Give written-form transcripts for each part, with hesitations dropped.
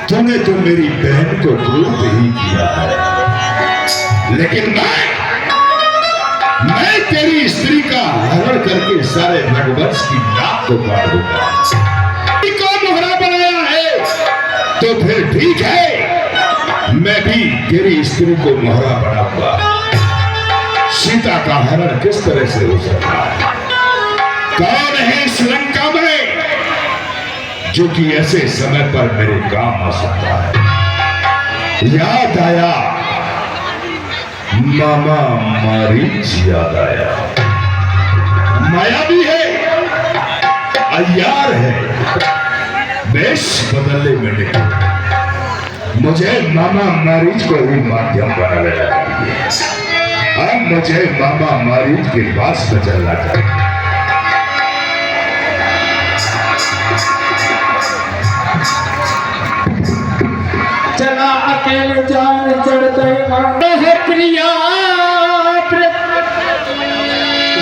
तूने तो मेरी बहन को क्रूर ही किया है, लेकिन मैं तेरी स्त्री का हरण करके सारे रघुवंश की नाक को काट दूंगा। को मोहरा बनाया है तो फिर ठीक है, मैं भी तेरी स्त्री को मोहरा बनाऊंगा। सीता का हरण किस तरह से हो सकता है? कौन है इस लंका में जो कि ऐसे समय पर मेरे काम आ सकता है? याद आया, मामा मारीच याद आया। माया भी है, अय्यार है, वेश बदलने में निकले। मुझे मामा मारीच को ही माध्यम बना लेना चाहिए। अब मुझे मामा मारीच के पास में चलना चाहिए। चला अकेले जान चढ़ते है प्रिया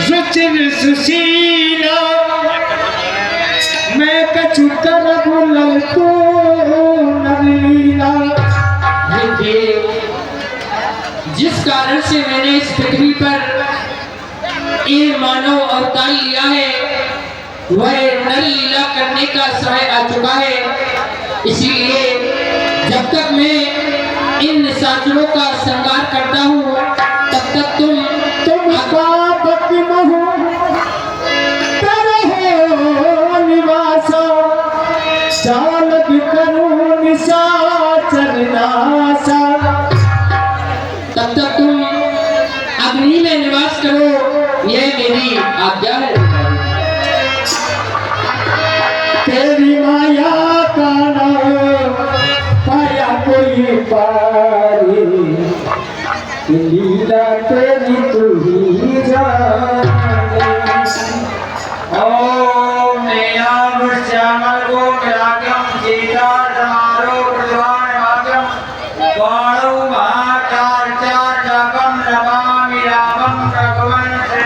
सुचिर सुशीला, मैं कछु कर बुलल तो नलीला। देखिए, जिस कारण से मैंने इस पृथ्वी पर ये मानव अवतार लिया है, वह नरलीला करने का समय आ चुका है। इसीलिए जब तक मैं इन निशाचरों का श्रृंगार करता हूँ, तब तक तुम बाबत महू करो निवासा, चालक करूं निशाचर नासा। तब तक तुम अग्नि में निवास करो, यह मेरी आज्ञा है। तेरी माया का नाम पाया कोई पारी, लीला तेरी तू ही जाने। ओम नयाम श्यामल को मिलाकम सीता समारो प्रधान भागम बाणो महाकार चार जपम नमामि रामम भगवान से।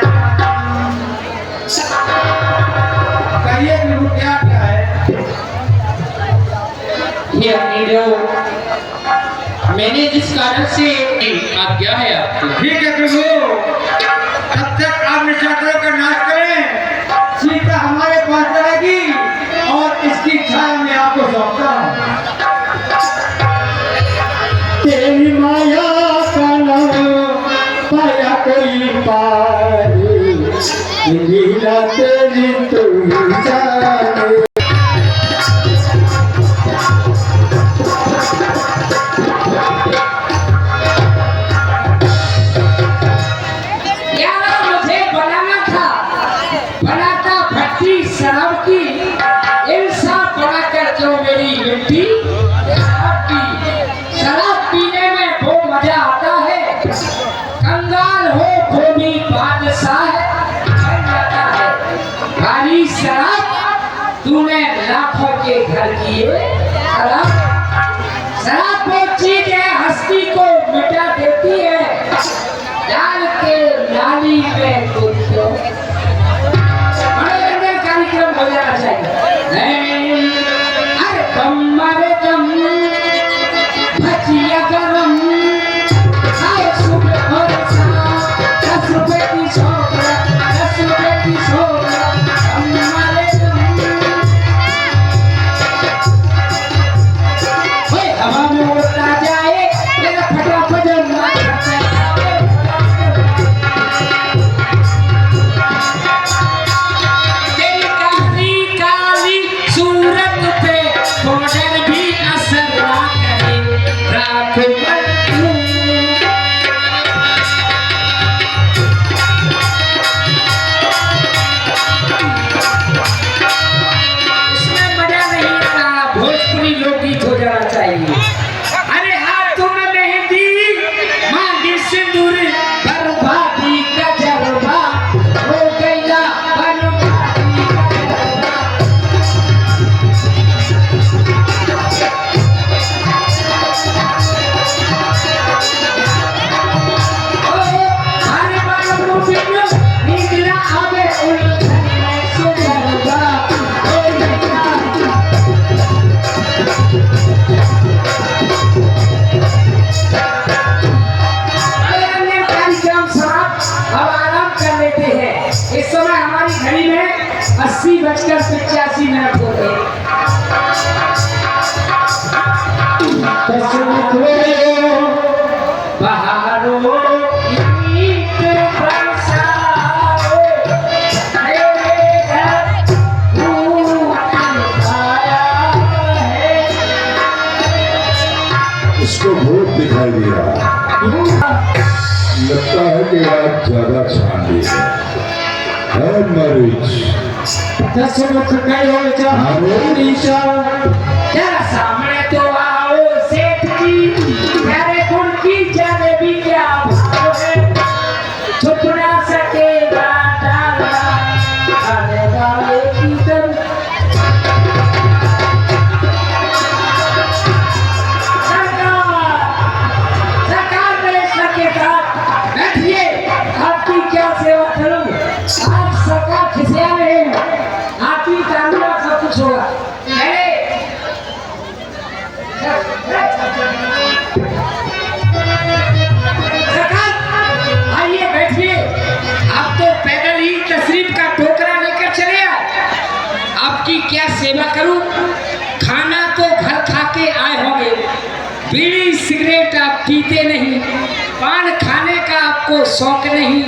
कहिए क्या है ये अपनी जो मैंने जिस कारण से आज्ञा है आपको। ठीक है प्रभु, तब तक आप निशाचरों का नाश करें, सीता हमारे पास रहेगी और इसकी छाया में आपको सौंपता हूँ। तेरी माया का नाम पाया कोई पारी, लीला तेरी तू ही जाने। शराब पीने में वो मजा आता है, कंगाल हो तो भी बादशाह है। भारी शराब तूने लाखों के घर किए। शराब वो चीज है, हस्ती को मिटा देती है, डाल के नाली में कूद दो। मनोरंजन कार्यक्रम हो जाना चाहिए। अरे तुम मारे तुम भजिया गरम, आए सुबह और शाम, 10 रुपए की छोकरा, 10 रुपए की छोकरा, तुम मारे हवा में उड़ता जाए, मेरा फटाफट तेरी काली काली सूरत पे बॉर्डर भी असर ना करे, राख इसमें मजा नहीं आता, भोजपुरी लोकगीत हो जाना चाहिए। अरे हाथों में मेहंदी, मांगी सिंदूर, बर्बादी का जरबा हो गया, बर्बादी का हर बार मुझे निकला आवे उल्लंघन में सुधरवा हो गया। सुख बहारो ईट बरसाओ, मेरे घर फूल आया है। इसको भूत दिखाई दे रहा है। लगता है कि आज ज्यादा छांदी है मरीज। दशमुख कहो नीचा, जरा सामने तो आओ सेठ जी, मेरे गुण की जाने भी क्या भाव है, छुप ना सकेगा डाला खाने वाले की दम। सरकार मेरे सकेगा, बैठिए, आपकी क्या सेवा करूं? आज सरकार खिसिया नहीं है, आपकी कानून सब कुछ होगा। सरकार आइए बैठिए, आप तो पैदल ही तशरीफ का टोकरा लेकर चले आए, आपकी क्या सेवा करूं? खाना तो घर खा के आए होंगे, बीड़ी सिगरेट आप पीते नहीं, पान खाने का आपको शौक नहीं,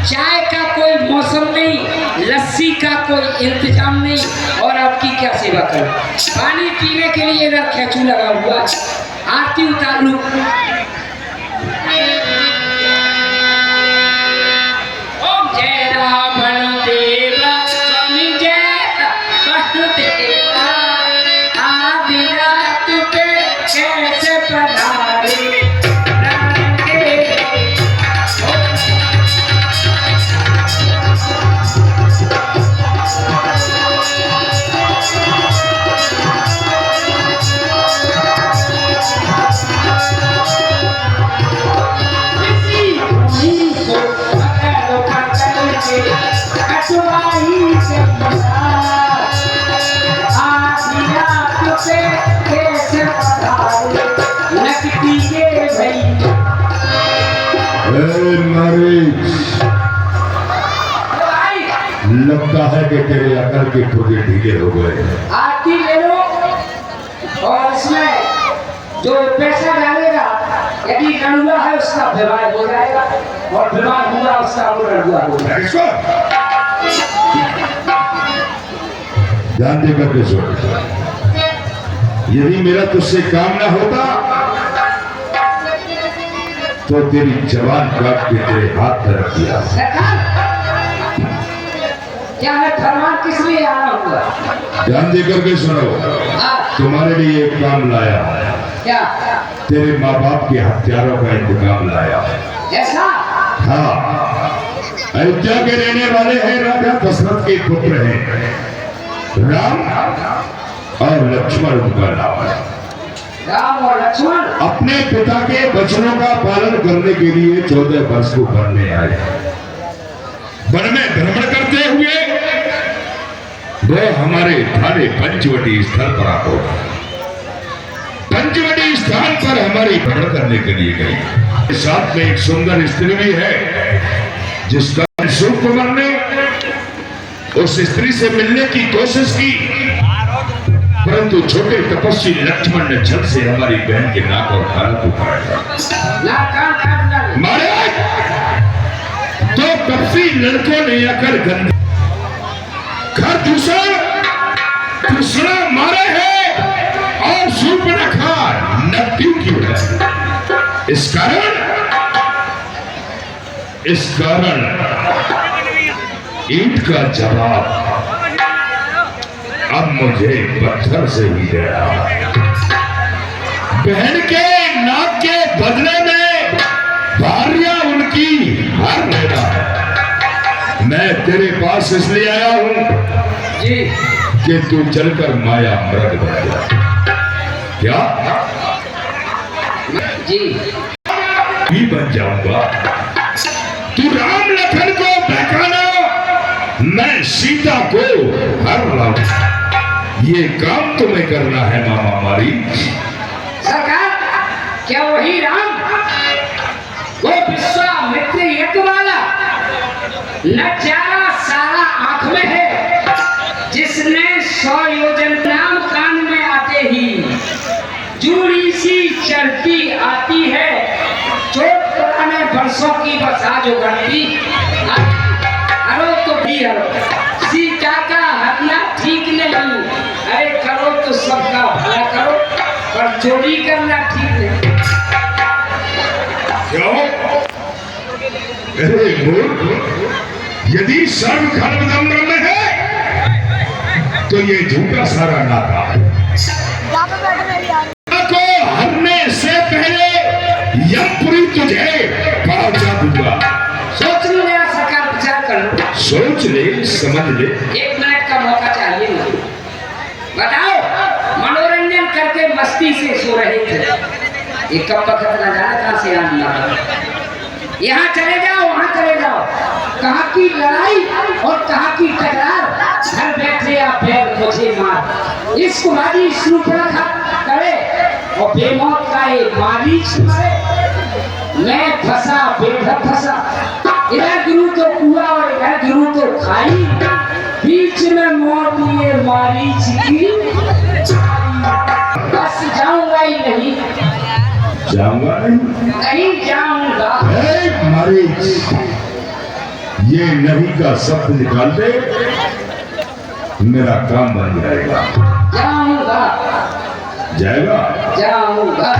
चाय का कोई मौसम नहीं, लस्सी का कोई इंतजाम नहीं, और आपकी क्या सेवा करूं? पानी पीने के लिए इधर खेचू लगा हुआ, आरती उतार लूं। ओम जय रावण देवा, स्वामी जय रावण देवा, आदि रात पे कैसे पधारे राम के। मरीज, लगता है कि तेरे अकल के पुर्जे ढीले हो गए। आरती ले लो, और इसमें जो पैसा डालेगा, यदि नड़ुआ है उसका विवाह हो जाएगा, और विवाह हुआ उसका नड़ुआ हो जाएगा। ध्यान देकर के सुन, यदि मेरा तुझसे काम ना होता तो तेरी जवान काट के तेरे हाथ में रख दिया। क्या है फरमान किस लिए आना हुआ? ध्यान देकर के सुनो, तुम्हारे लिए एक काम लाया, क्या? तेरे माँ बाप के हत्यारों का इंतकाम लाया। ऐसा? हाँ, अयोध्या के रहने वाले हैं, राजा दशरथ के पुत्र हैं, राम और लक्ष्मण उनका नाम है। राम और लक्ष्मण अपने पिता के वचनों का पालन करने के लिए 14 वर्ष को वन में आए। वन में भ्रमण करते हुए वो हमारे थाने पंचवटी स्थल पर आते, पंचवटी स्थान पर हमारी भ्रमण करने के लिए गई। साथ में एक सुंदर स्त्री भी है, जिसका शिव कुमार ने उस स्त्री से मिलने की कोशिश की, परंतु छोटे तपस्वी लक्ष्मण ने छत से हमारी बहन के नाक और कान को काट दिया। मारे दो तपस्वी लड़कों ने आकर गंदा घर दूसरा मारे हैं, और शूर्पणखा नब्बी की वजह। इस कारण ईंट का जवाब अब मुझे पत्थर से ही दे रहा है। बहन के नाक के बदले में भार्या उनकी हर लेना है। मैं तेरे पास इसलिए आया हूं कि तू चलकर माया मृग बन जा। क्या जी भी बन जाऊंगा? तू राम लखन को बहकाना, मैं सीता को हर लाऊं। ये काम तुम्हें करना है मामा मारी। सरकार, क्या वही राम, वो विश्वामित्र यज्ञ वाला नजारा सारा आंख में है, जिसने 100 योजन नाम कान में आते ही जूड़ी सी चलती आती है, चोट पुराने वर्षों की बसा जो गढ़ती, हरो तो भी हरो, सीता का हरना ठीक नहीं, अरे करो तो सबका भला करो, पर चोरी करना ठीक नहीं। क्यों? अरे मूर्ख, यदि सर्व धर्म दम्भ में है तो ये झूठा सारा नाता है। को हरने से पहले यमपुरी तुझे पहुंचा दूंगा। सोच लो मेरा सरकार विचार कर लो। सोच ले, समझ ले। 1 मिनट का मौका चाहिए मुझे। बताओ, मनोरंजन करके मस्ती से सो रहे थे, ये कब वक्त न जाने कहां से आने लगा। यहाँ चले जाओ, वहाँ चले जाओ, कहाँ की लड़ाई और कहाँ की टकरार, घर बैठे या फिर मुझे मार, इस कुमारी शूर्पणखा करे और बेमौत का एक मारीच मरे। मैं फंसा बेघर फंसा, इधर गिरू तो कुआ और इधर गिरू तो खाई, बीच में मौत ये मारीच की, बस जाऊंगा ही नहीं, जाऊंगा नहीं जाऊंगा। मरीच, ये नहीं का शब्द निकाल दे, मेरा काम बन जाएगा। जाऊंगा, जाएगा, जाऊंगा।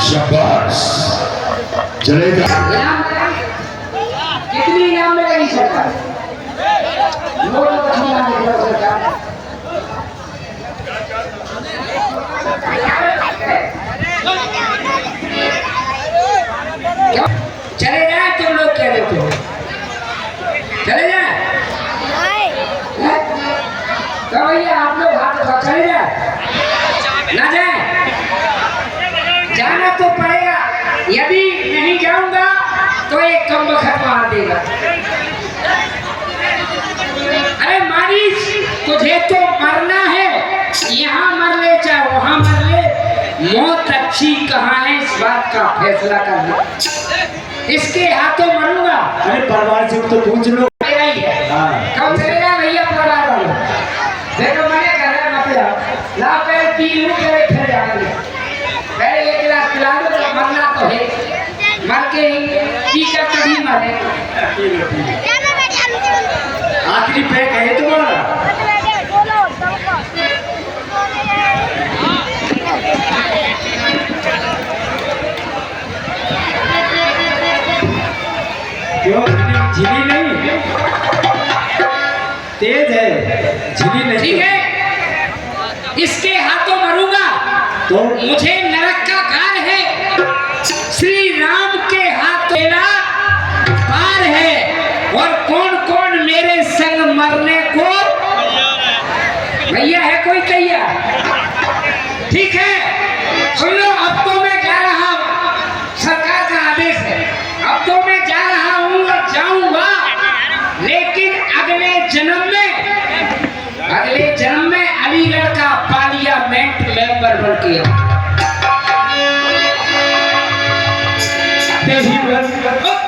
शाबाश, चलेगा। कितनी इनाम मिलेगी सरकार? चले जाए तुम लोग, कह रहे हो चले जाए, तो भैया आप लोग हाथ उठाओ, चले जाए ना जाए, जाना तो पड़ेगा। यदि नहीं जाऊंगा तो एक कम वक्त मार देगा। अरे मारिस, तुझे तो मरना है, यहाँ मर ले चाहे वहां मर ले, मौत अच्छी कहाँ है इस बात का फैसला कर ले। इसके हाथों मरूंगा। अरे परिवार से तो पूछ लो। कब चलेगा भैया परिवार वालों? देखो मैंने कह रहा मत जाओ, ला पहले 3 लूं पहले फिर जाएंगे, पहले 1 गिलास पिला दो, तो मरना तो है, मर के ही पी कर कभी मरे। आखिरी पैक है तुम्हारा। क्यों? झिली नहीं, तेज है, झिली नहीं। ठीक है, इसके हाथों मरूंगा तो मुझे नरक का घर है, श्री राम के हाथ मेरा पार है, और कौन कौन मेरे संग मरने को भैया है कोई तैयार? ठीक है, सुन लो, अब तो मैं जा रहा हूँ, सरकार का आदेश है, अब तो मैं जा रहा हूँ और जाऊंगा, लेकिन अगले जन्म में अलीगढ़ का पार्लियामेंट मेंबर बन के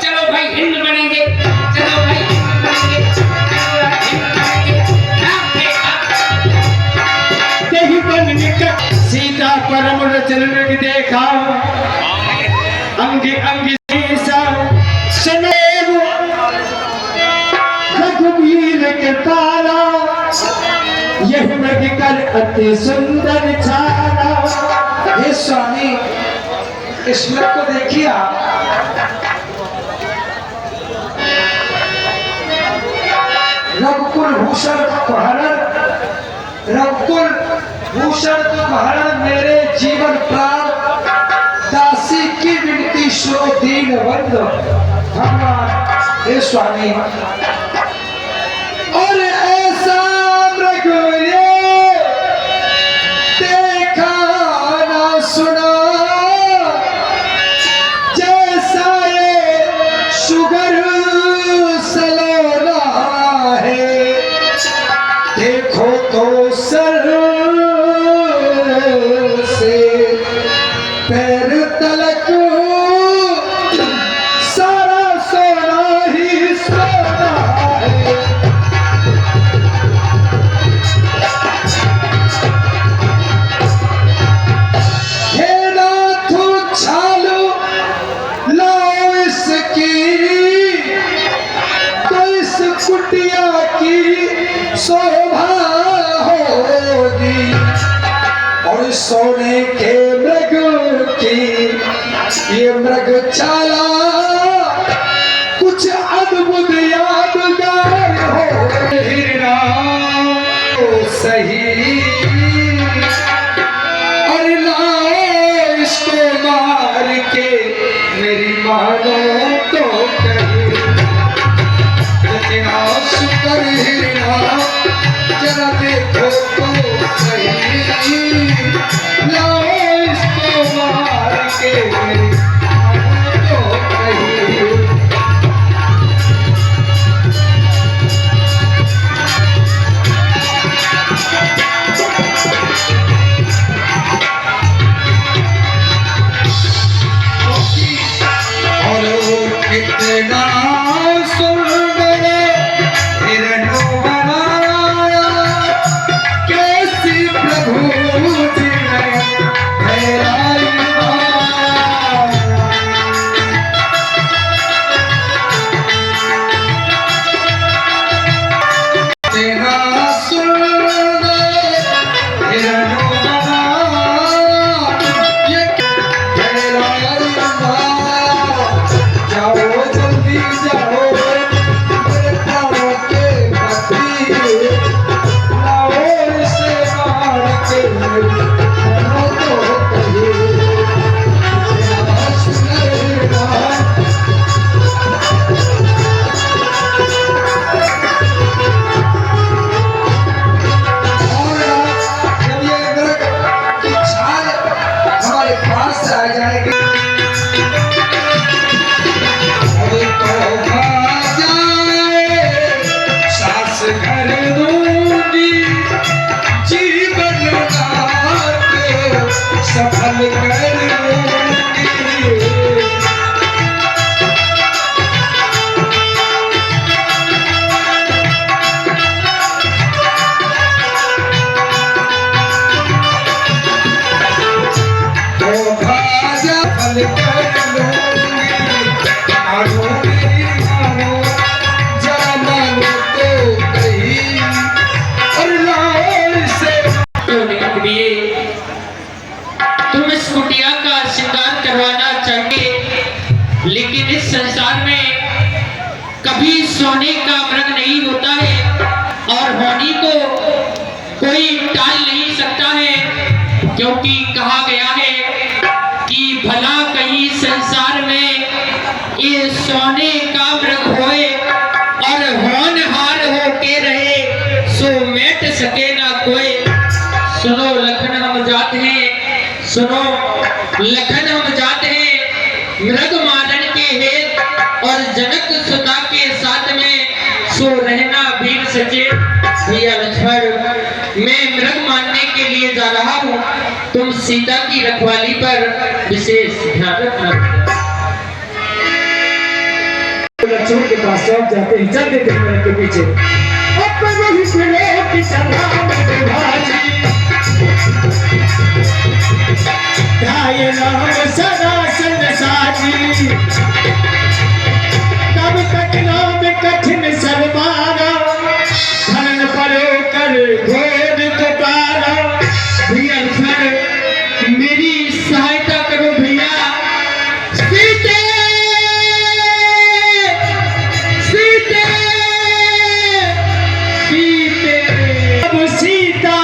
चलो भाई हिंद बनेंगे, चलो भाई हिंद बनेंगे, सीता परम रचन में देखा, अंगी अंगी सनेव रघुवीर के तारा, यह मृग कर अति सुंदर छारा। ये स्वामी, इसमें को देखिए आप, रघुकुल भूषण कुहरण, रघुकुल भूषण कुहरण, मेरे जीवन प्राण, दासी की विनती सो दीन बंधु भगवान। हे स्वामी, और ऐसा मृग देखा ना सुना, जैसा ये शुगर सलोना है, देखो तो सर से पैर तलक सारा सोना ही सोना। कुटिया की शोभा होगी और सोने के मृग की ये मृगशाला कुछ अद्भुत यादगार हो। हिरना सही और लाओ इसको मार के मेरी मानो तो कहीं इतना सुंदर हिरना जरा देखो तो सही लाओ इसको मार के मेरी मानो तो कहीं। कितना सुंदर हिरणों बनाया कैसी प्रभु जी ने ठहराई माया। कितना सुंदर हिरणों बनाया ये ठहराई माया। जाओ जल्दी जाओ मेरे प्राणों के पति लाओ इसे मार के मेरी मानो तो कहिए। मेरा सुंदर और जब ये मृग की छाल हमारे पास आ जाएगी कर दूंगी जीवन सफल कर दूंगी। तो भाजा फल कर दूंगी मानो मेरी मानो जरा मानो तो कहीं और लाओ से तुम इस कुटिया का श्रृंगार करवाना चाहते लेकिन इस संसार में कभी सोने का मृग नहीं होता है और होनी को कोई टाल नहीं सकता है क्योंकि कहा गया है कि भला कहीं संसार में ये सोने का मृग होए और होनहार होके रहे सो मेट सके ना कोई। सुनो लखन हम जाते हैं सुनो लखन हम जाते हैं मृग मारन के हेत और जनक सुता के साथ में सो रहना वीर सचे। भैया लक्ष्मण मैं मृग मारने के लिए जा रहा हूँ तुम सीता की रखवाली पर विशेष ध्यान रखना। लक्ष्मण के पास सब जाते हैं चलते थे के पीछे तब तक नाम कठिन सरमारा धन परो कर घोर पुकारा। भैया लक्ष्मण मेरी सहायता करो भैया। सीते सीते सीते अब सीता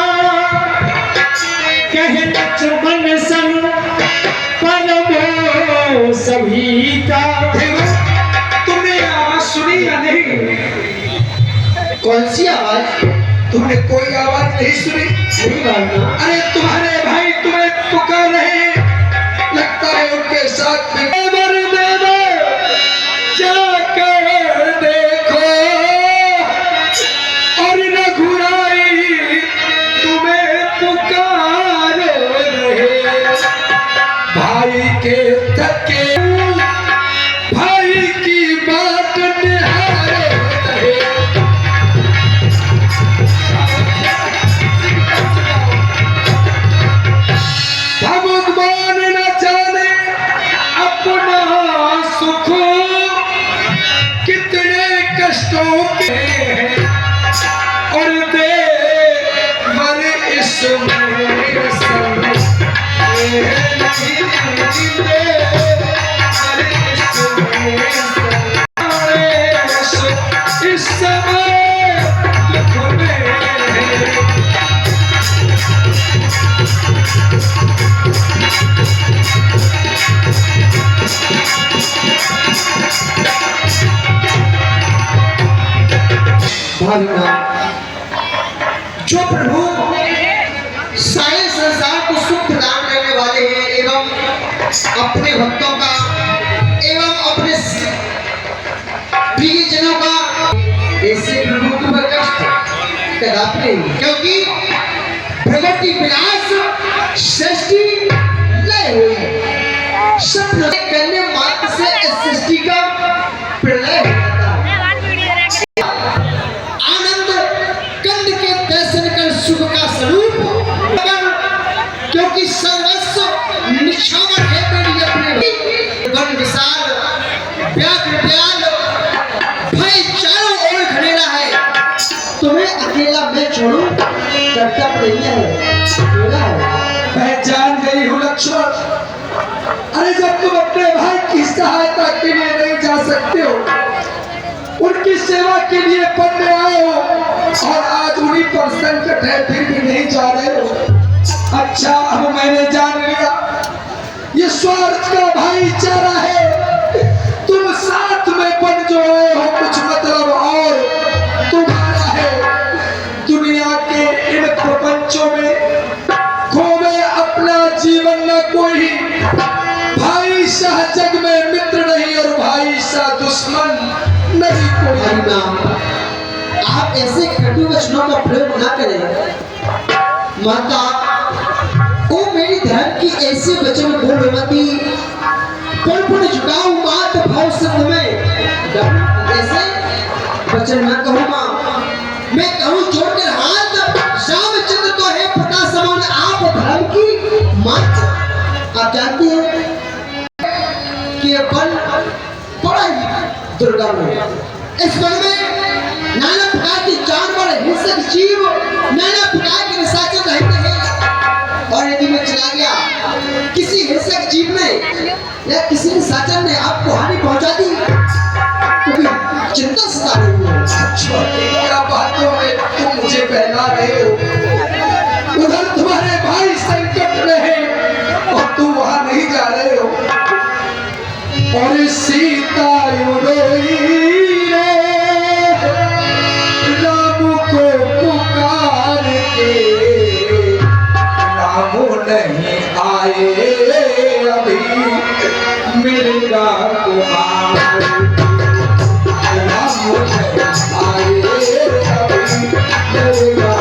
कहे लक्ष्मण संग परमो सभी का। तुमने आवाज सुनी या नहीं? कौन सी आवाज? तुमने कोई आवाज नहीं सुनी? नहीं मालूम। अरे तुम्हारे भाई तुम्हें पुकार रहे हैं लगता है उनके साथ में। देवर देवर जाकर देखो और रघुराई तुम्हें पुकार रहे। भाई के थके भाई की बात निहारे रहे। भावना जो प्रभु सारे संसार को सुख प्रदान करने वाले हैं एवं अपने भक्तों का एवं अपने प्रियजनों का ऐसे प्रभु को कष्ट कदापि नहीं, क्योंकि प्रगति विनाश सृष्टि लय हुई सब करने मात्र से इस सृष्टि का प्रलय होता है। आनंद कंद के दर्शन कर सुख का स्वरूप, क्योंकि सर्वस्व निछावर है मेरी अपने वन विशाल व्याघ्र ब्याल भय चारों ओर खड़ेला है, तुम्हें अकेला मैं छोड़ूं कर्तव्य नहीं है। मैं जान गई हूँ लक्ष्मण, अरे जब तुम अपने भाई की सहायता के लिए नहीं जा सकते हो, उनकी सेवा के लिए पढ़ने आए हो और आज उन्हीं पर संकट है फिर भी नहीं जा रहे हो। अच्छा अब मैंने जान लिया ये स्वार्थ का भाईचारा है, तुम साथ में बन जो आए हो कुछ मतलब और तुम्हारा है। दुनिया के इन प्रपंचों में खोवे अपना जीवन न कोई, भाई सा जग में मित्र नहीं और भाई सा दुश्मन नहीं कोई। आप ऐसे कटु वचनों का प्रयोग ना करें माता, ओ मेरी धर्म की ऐसे वचन बोल मती, पड़ झुकाऊ मात भाव संग में ऐसे वचन मैं कहूँ माँ, मैं कहूँ जोड़कर हाथ रामचंद्र तो है पता समान आप धर्म की मात। आप जानते हैं कि ये वन बड़ा ही दुर्गम है, इस वन में नाना प्रकार के जानवर हिंसक जीव नाना प्रकार के निशाचर रहते हैं, और यदि मैं चला गया किसी हिंसक जीव ने या किसी निशाचर ने आपको हानि पहुंचा दी तो भी चिंता सता रही है। अच्छा क्या बातों में तुम मुझे बहला रहे हो, उधर तुम्हारे भाई संकट में है और तुम वहां नहीं जा रहे हो। और सीता रोई रे राम को पुकार के, राम नहीं आए अभी मिलेगा को राम नहीं आए अभी मिलेगा।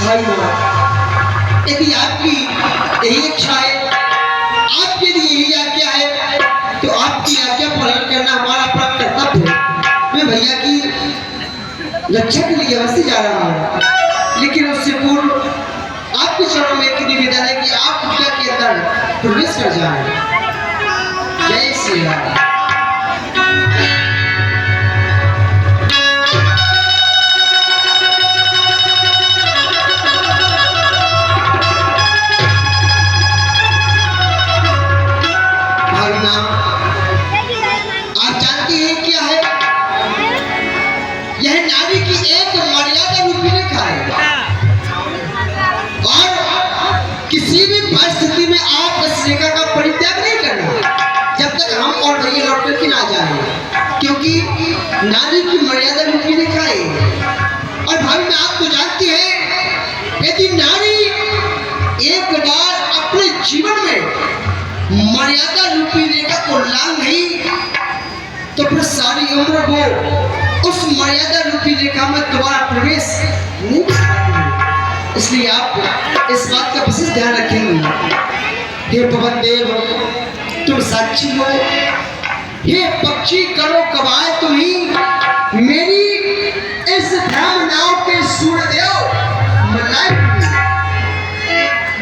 भाई माँ, यदि आपकी यही इच्छा है, आपके लिए यही आज्ञा है, तो आपकी आज्ञा पालन करना हमारा अपना कर्तव्य है। मैं भैया की रक्षा के लिए अवश्य जा रहा हूँ, लेकिन उससे पूर्व आपके चरणों में एक निवेदन है कि आप कुटिया के अंदर प्रवेश कर जाएं। जय श्री राम। आप जानते हैं क्या है? यह नारी की एक मर्यादा रूपी रेखा है, और किसी भी परिस्थिति में आप इस रेखा का परित्याग नहीं करना जब तक हम और भैया लौट करके ना जाए, क्योंकि नारी की मर्यादा रूपी रेखा है। और भाभी मैं आपको जानती है, यदि नारी एक बार अपने जीवन में मर्यादा रूपी रेखा को लांघ गई तो फिर सारी उम्र वो उस मर्यादा रूपी रेखा में दोबारा प्रवेश नहीं कर पाएगी। इसलिए आप इस बात का विशेष ध्यान रखेंगे। हे पवन देव, तुम साक्षी हो। हे पक्षी करो कबाए तुम्ही, मेरी इस भ्रम नाव के सूर्यदेव मलाई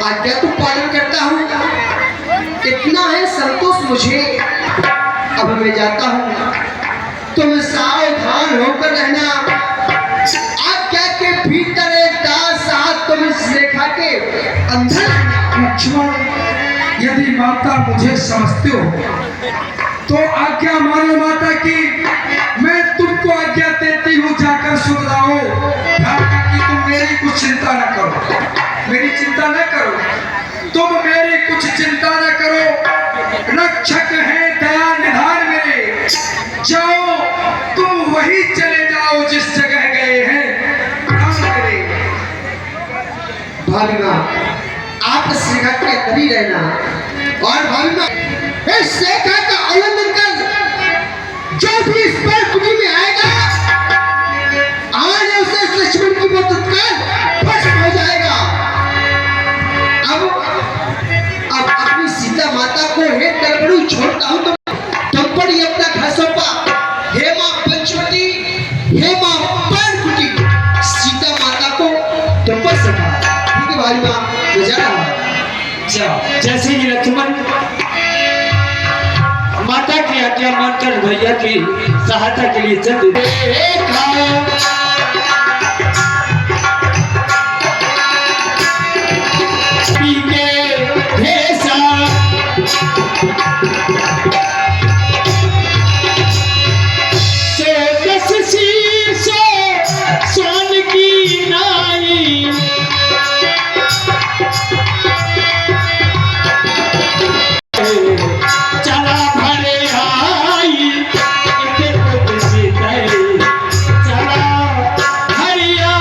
आज्ञा तो पालन करता हूँ, इतना है संतोष मुझे। अब मैं जाता हूँ, तुम सावधान होकर रहना। आज्ञा के भीतर एक दास साथ तुम इस रेखा के अंदर। लक्ष्मण, यदि माता मुझे समझते हो तो आज्ञा मानो माता की। मैं तुमको आज्ञा देती हूँ, जाकर सुन लाओ कि तुम मेरी कुछ चिंता न करो, मेरी चिंता न करो, तुम मेरी कुछ चिंता न करो। रक्षक है दया निधान मेरे, जाओ तुम वही चले जाओ जिस जगह गए हैं। भाभी माँ, आप इस रेखा के अंदर ही रहना। और भाभी माँ, इस रेखा का उल्लंघन कर जो भी इस पर कुटी में आएगा, आज उसे इस लक्ष्मण की मौत तत्काल भस्म हो जाएगा। अब अपनी सीता माता को हे तलबड़ू छोड़ता हूँ, तुम पर ही अपना घर सौंपा। हे माँ पंचवटी, हे माँ पर्णकुटी, सीता माता को तुम पर सौंपा। ठीक है भाई माँ, मैं जा रहा हूँ। जाओ। जैसे ही लक्ष्मण माता की आज्ञा मानकर भैया की सहायता के लिए चल सोन की नाई चला भरे आई, चला हरिया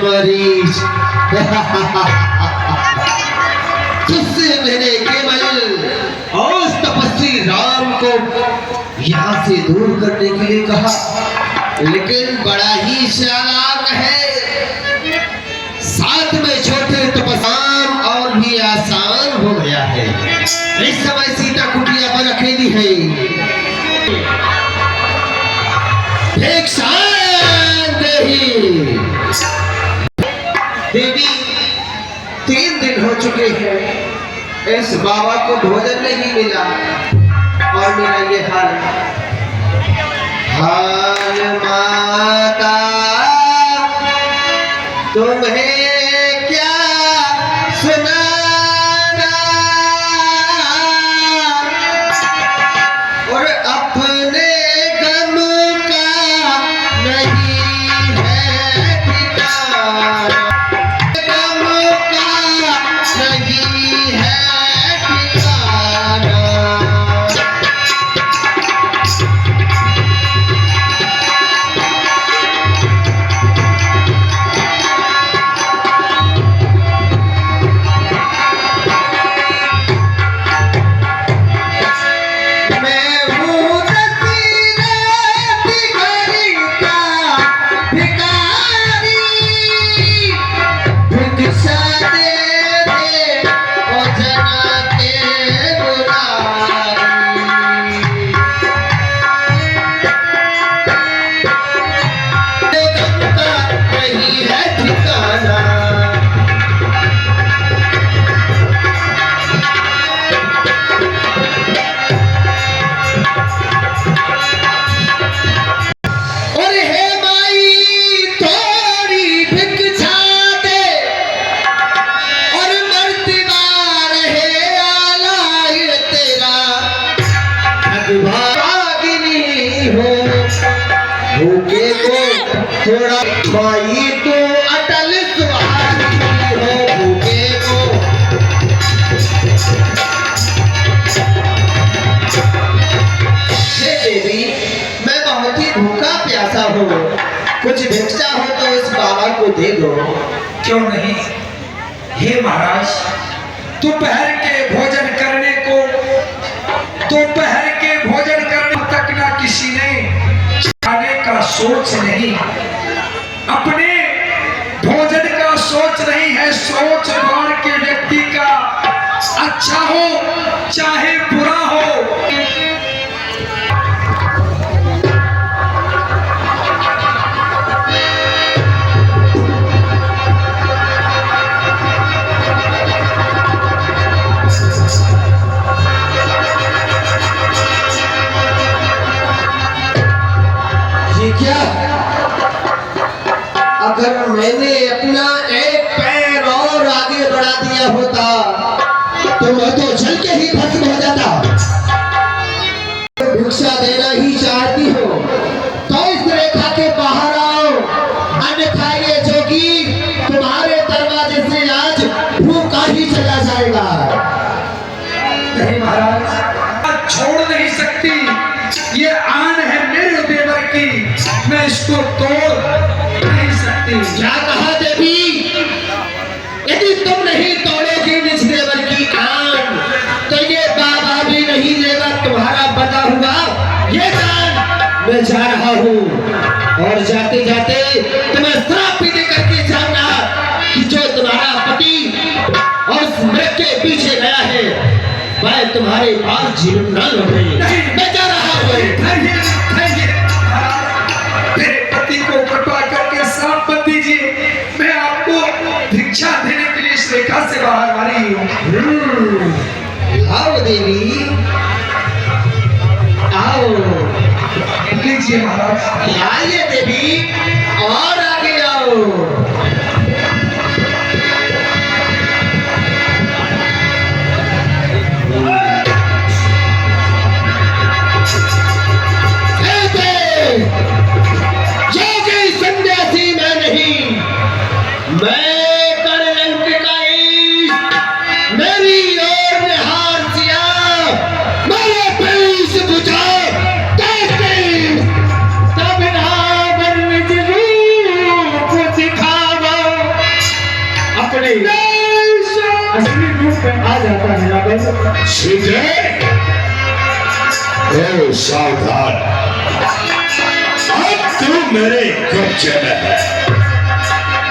मरीज तुझसे मैंने केवल उस तपस्वी राम को यहाँ से दूर करने के लिए कहा, लेकिन बड़ा ही चालाक है। साथ में छोटे तपस्याम और भी आसान हो गया है। इस समय सीता कुटिया पर अकेली है। एक शांत ही देवी, 3 दिन हो चुके हैं, इस बाबा को भोजन नहीं मिला और मेरा ये हाल। हाल माता तुम्हें क्या सुनाना, और अपने गम का नहीं है ठिकाना, गम का नहीं है ठिकाना। को थोड़ा माई तो अटल सुहानी हो भूखे को। हे देवी, मैं बहुत ही भूखा प्यासा हूँ, कुछ भिक्षा हो तो इस बाबा को दे दो। क्यों नहीं? हे महाराज, दोपहर के भोजन करने तक ना किसी ने खाने का सोच नहीं, अपने भोजन का सोच नहीं है। सोच बाण के व्यक्ति का अच्छा हो चाहे बुरा हो। क्या अगर मैंने अपना एक पैर और आगे बढ़ा दिया होता तो मैं तो जल के ही भस्म हो जाता। भिक्षा देना ही चाहती हो तो इस रेखा के बाहर आओ, अन्यथा ये जोगी तुम्हारे दरवाजे से आज भूखा ही चला जाएगा। नहीं महाराज, छोड़ नहीं सकती, ये आन है मेरे देवर की, मैं इसको तोड़ नहीं सकती। क्या कहा देवी? यदि तुम नहीं तोड़ोगी निज देवर की आन तो ये बाबा भी नहीं देगा तुम्हारा बता हुआ ये दान। मैं जा रहा हूँ और जाते जाते तुम्हें श्राप भी दे करके जाना कि जो तुम्हारा पति और उस मृग के पीछे गया है मैं तुम्हारे पास जीवन न लौटे। मैं जा रहा हूँ। मेरे पति को कृपा करके श्राप मत दीजिए, मैं आपको भिक्षा देने के लिए इस रेखा से बाहर आ रही हूँ। आओ देवी, आओ। लीजिए महाराज। आइए देवी, और आगे आओ। जोगी सन्यासी मैं नहीं, मैं कलंक का ईश, मेरी ओर निहार सिया, मेरे पेश बुझा देखते तब रावण निज रूप दिखावा। अपने असली रूप में आ जाता है रावण। सीधे ओ सावधान, अब तू मेरे कब्जे में है।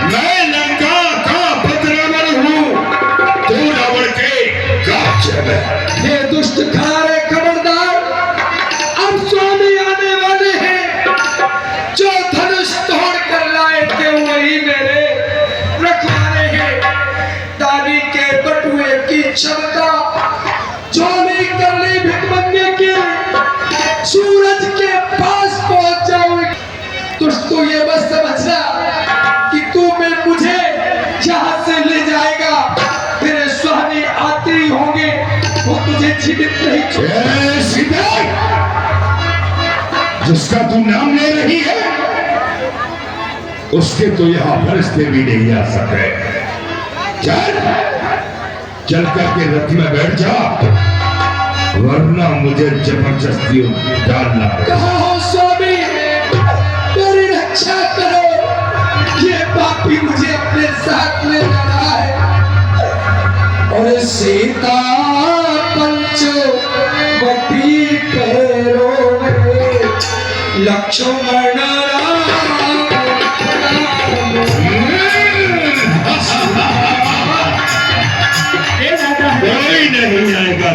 मैं लंका का बदरावर हूँ, तू रावण के कब्जे में है। हे दुष्ट खारे खबरदार, अब स्वामी आने वाले हैं। जो धनुष तोड़ कर लाए थे वही मेरे रखवाले हैं। दानी के बटुए की क्षमता जो नहीं कर ली भिखमंगे की, सूरज के पास पहुंच जाओगे। तुझको ये बस समझना कि तू मैं मुझे जहां से ले जाएगा तेरे स्वामी आते ही होंगे, वो तुझे जीवित नहीं छोड़ेंगे। सीधे जिसका तू नाम ले रही है उसके तो यहाँ फरिश्ते भी नहीं आ सके। चल करके रथ में बैठ जा, वरना मुझे जबरदस्ती डालना पड़ेगा। कहा हो स्वामी, मेरी रक्षा करो, ये पापी मुझे अपने साथ ले जा रहा है। और सीता पंचवटी पैरों में लक्ष्मण कोई नहीं आएगा।